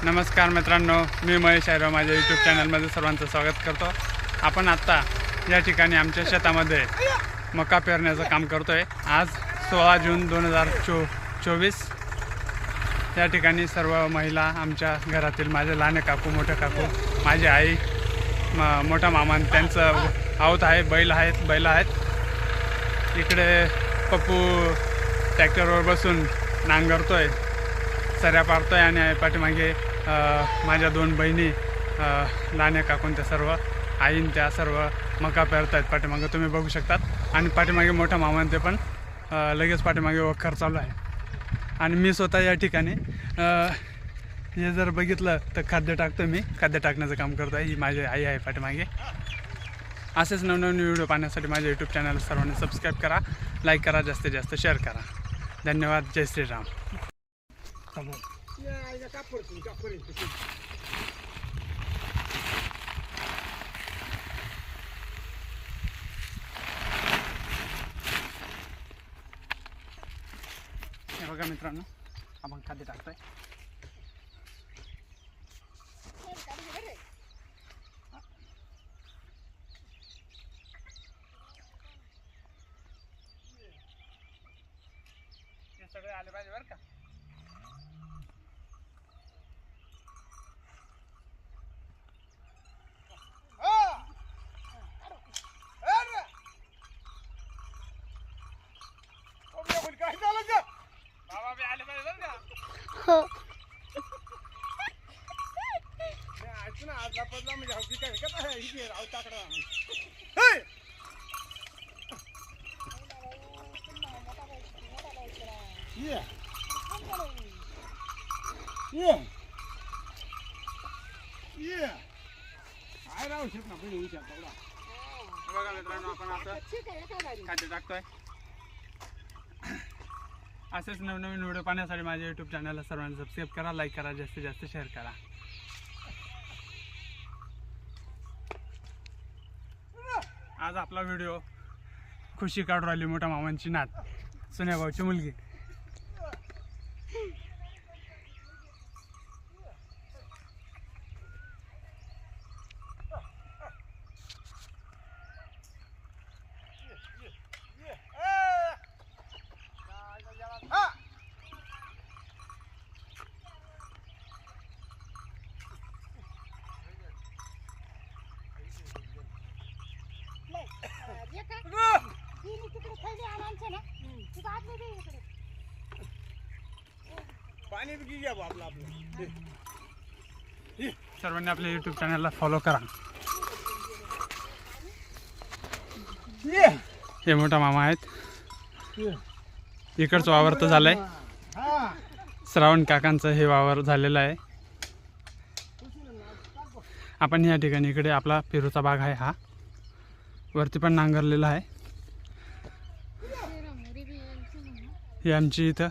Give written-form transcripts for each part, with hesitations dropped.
नमस्कार मित्रांनो, मी महेश आयराव माझ्या यूट्यूब चॅनलमध्ये सर्वांचं स्वागत करतो। आपण आत्ता या ठिकाणी आमच्या शेतामध्ये मका पेरण्याचं काम करतो आहे। आज 16 जून 2024 या ठिकाणी सर्व महिला, आमच्या घरातील माझे लहान काकू, मोठे काकू, माझी आई, मोठा मामा त्यांचं आवत आहे, बैल आहेत। इकडे पप्पू ट्रॅक्टरवर बसून नांगरतोय, सऱ्या पाडतोय आणि पाठीमागे माझ्या दोन बहिणी, लहान काकून त्या सर्व आईन त्या सर्व मका पेरतायत पाठीमागे तुम्ही बघू शकतात। आणि पाठीमागे मोठा मामा ते पण लगेच पाठीमागे वखर चालू आहे। आणि मी स्वतः या ठिकाणी हे जर बघितलं तर खाद्य टाकतो, मी खाद्य टाकण्याचं काम करतो आहे। ही माझी आई आहे पाठीमागे। असेच नवनवीन व्हिडिओ पाहण्यासाठी माझ्या यूट्यूब चॅनल सर्वांनी सबस्क्राईब करा, लाईक करा, जास्तीत जास्त शेअर करा। धन्यवाद। जय श्रीराम। हे बघा मित्रांनो, आपण खाद्य टाकतोय। हे सगळे आले पाहिजे बरं का। बाबा बी आले पाहिजे बरं का। हो ना आज पडला म्हणजे हौकी काय का आहे ही राव टाकडा ये ये ये काय राव शेत ना पहिले विचार तेवढा। बघा मित्रांनो, आपण आता खाद्य टाकतोय। असेच नवनवीन व्हिडिओ पाहण्यासाठी माझ्या यूट्यूब चॅनलला सर्वांनी सबस्क्राईब करा, लाईक करा, जास्तीत जास्त शेअर करा। आज आपला व्हिडिओ खुशी काढून राहिली मोठ्या मामांची नात, सुन्या भाऊची मुलगी। सर्वांनी आपल्या यूट्यूब चॅनलला फॉलो करा। हे मोठा मामा आहेत। इकडचं वावर तर झालंय, श्रावण काकांचं हे वावर झालेलं आहे। आपण या ठिकाणी इकडे आपला पेरूचा बाग आहे, हा वरती पण नांगरलेला आहे। ही आमची इथं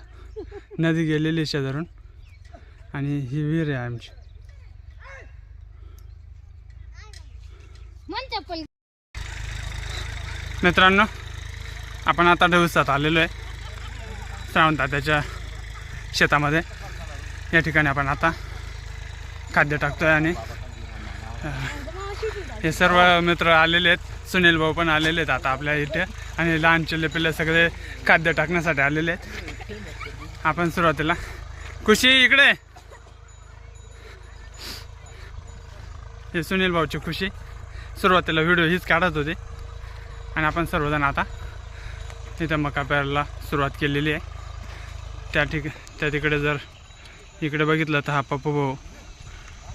नदी गेलेली शेजारून आणि ही विहीर आहे आमची। मित्रांनो, आपण आता दिवसात आलेलो आहे श्रावण तात्याच्या शेतामध्ये। या ठिकाणी आपण आता खाद्य टाकतोय आणि हे सर्व मित्र आलेले आहेत, सुनील भाऊ पण आलेले आहेत आता आपल्या इथे, आणि लहान चिल्ले पिल्ले सगळे खाद्य टाकण्यासाठी आलेले आहेत। आपण सुरुवातीला खुशी इकडे, हे सुनील भाऊची खुशी सुरुवातीला व्हिडिओ हीच काढत होती। आणि आपण सर्वजण आता इथं मका पेरायला सुरुवात केलेली आहे। त्या तिकडे जर इकडे बघितलं तर हा पप्पू भाऊ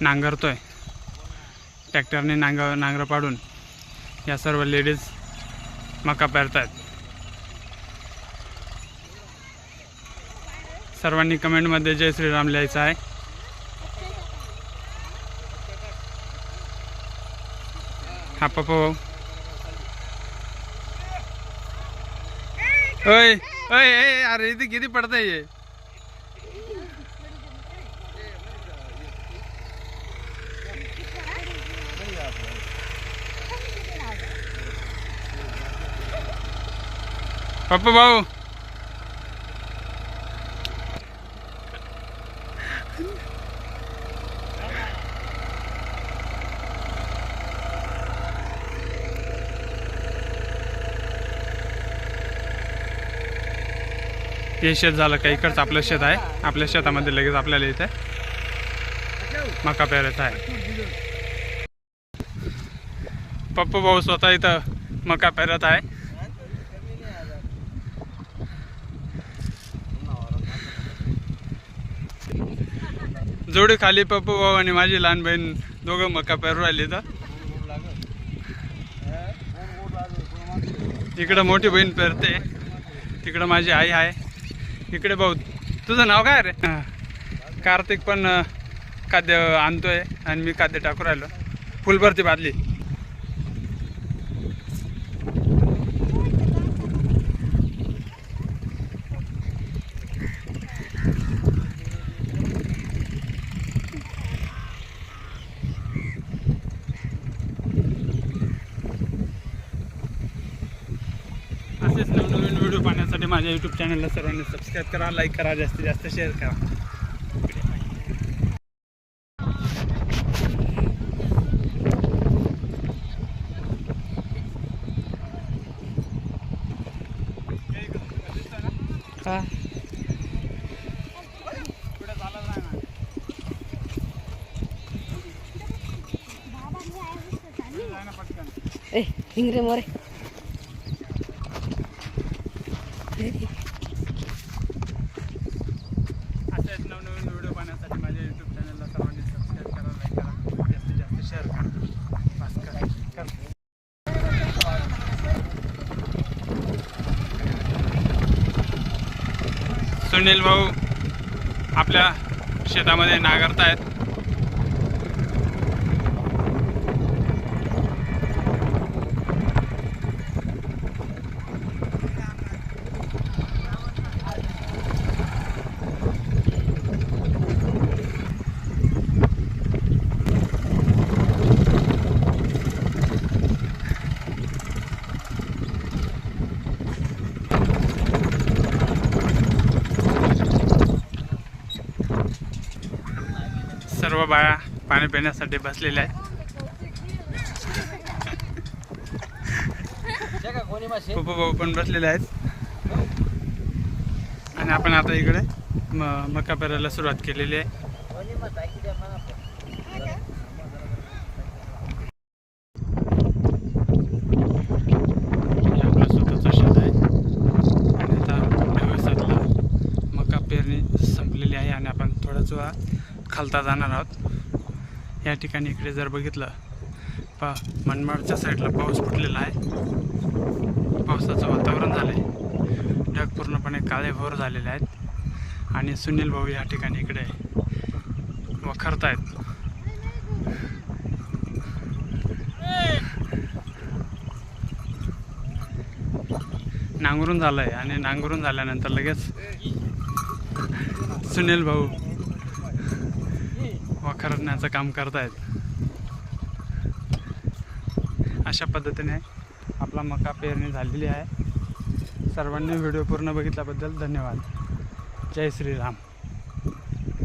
नांगरतोय, ट्रॅक्टरने नांगर पाडून या सर्व लेडीज मका पेरतायत। सर्वांनी कमेंटमध्ये जय श्रीराम लिहायचं आहे। हा पप्पू भाऊ, ओय ओय अरे इथे किती पडतंय हे। पप्पू भाऊ हे शेत झालं का इकडचं आपलं शेत आहे. आपल्या शेतामध्ये लगेच आपल्याला इथे मका पेरायचा आहे. पप्पू भाऊ स्वतः इथं मका पेरत आहे. जोडी खाली पप्पू भाऊ आणि माझी लहान बहीण दोघं मका पेरू राहिली. तर इकडं मोठी बहीण पेरते, तिकडं माझी आई आहे. इकडे भाऊ तुझं नाव काय रे? कार्तिक पण खाद्य आणतोय आणि मी खाद्य टाकू राहिलो. फुलभरती बादली. असेच नवनवीन व्हिडिओ पाहण्यासाठी माझ्या यूट्यूब चॅनलला सर्वांनी सबस्क्राईब करा, लाईक करा, जास्तीत जास्त शेअर करा. इंग्रे मोरे असेच नवनवीन व्हिडिओ पाहण्यासाठी माझ्या यूट्यूब चॅनलला सर्वांनी सबस्क्राईब करा, लाईक करा, जास्तीत जास्त शेअर करा. बस करा. सुनील भाऊ आपल्या शेतामध्ये नांगरतायत. सर्व बाया पाणी पिण्यासाठी बसलेल्या आहेत. पप्पू भाऊ पण बसलेले आहेत. आणि आपण आता इकडे मका पेरायला सुरुवात केलेली आहे. आपलं स्वतःचं शेत आहे आणि आता दिवसातला मका पेरणी संपलेली आहे आणि आपण थोडाच वेळा खालता जाणार आहोत. या ठिकाणी इकडे जर बघितलं मनमाडच्या साईडला पाऊस फुटलेला आहे. पावसाचं वातावरण झालं आहे. ढग पूर्णपणे काळेभोर झालेले आहेत आणि सुनील भाऊ या ठिकाणी इकडे वखरतायत. नांगरून झालं आहे आणि नांगरून झाल्यानंतर लगेच सुनील भाऊ वखरण्याचं काम करतायत. अशा पद्धतीने आपला मका पेरणी झालेली आहे. सर्वांनी व्हिडिओ पूर्ण बघितल्याबद्दल धन्यवाद. जय श्रीराम.